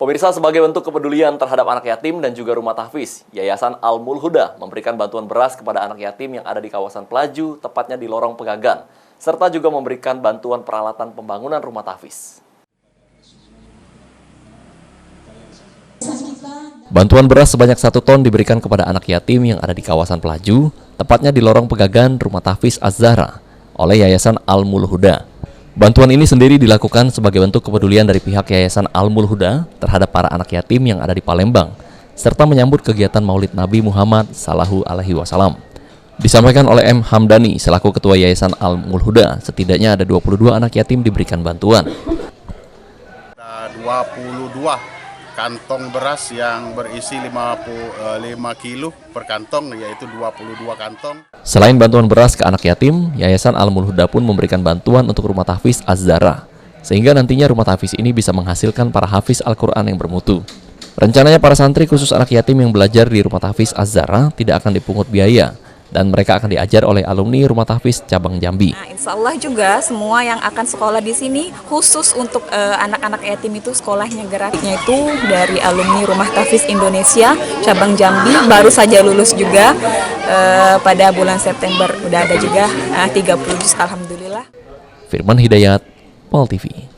Pemirsa, sebagai bentuk kepedulian terhadap anak yatim dan juga rumah tahfiz, Yayasan Al-Mul Huda memberikan bantuan beras kepada anak yatim yang ada di kawasan Pelaju, tepatnya di Lorong Pegagan, serta juga memberikan bantuan peralatan pembangunan rumah tahfiz. Bantuan beras sebanyak 1 ton diberikan kepada anak yatim yang ada di kawasan Pelaju, tepatnya di Lorong Pegagan, Rumah Tahfiz Az-Zahra, oleh Yayasan Al-Mul Huda. Bantuan ini sendiri dilakukan sebagai bentuk kepedulian dari pihak Yayasan Al-Mul Huda terhadap para anak yatim yang ada di Palembang, serta menyambut kegiatan Maulid Nabi Muhammad SAW. Disampaikan oleh M. Hamdani selaku Ketua Yayasan Al-Mul Huda, setidaknya ada 22 anak yatim diberikan bantuan. Ada 22 kantong beras yang berisi 5 kilo per kantong, yaitu 22 kantong. Selain bantuan beras ke anak yatim, Yayasan Al-Mul Huda pun memberikan bantuan untuk rumah tahfiz Az-Zahra, sehingga nantinya rumah tahfiz ini bisa menghasilkan para hafiz Al-Quran yang bermutu. Rencananya para santri khusus anak yatim yang belajar di rumah tahfiz Az-Zahra tidak akan dipungut biaya, dan mereka akan diajar oleh alumni Rumah Tahfiz Cabang Jambi. Nah, insya Allah juga semua yang akan sekolah di sini khusus untuk anak-anak yatim itu sekolahnya gratisnya itu dari alumni Rumah Tahfiz Indonesia Cabang Jambi, baru saja lulus juga pada bulan September. Udah ada juga 30 juz, alhamdulillah. Firman Hidayat, Pol TV.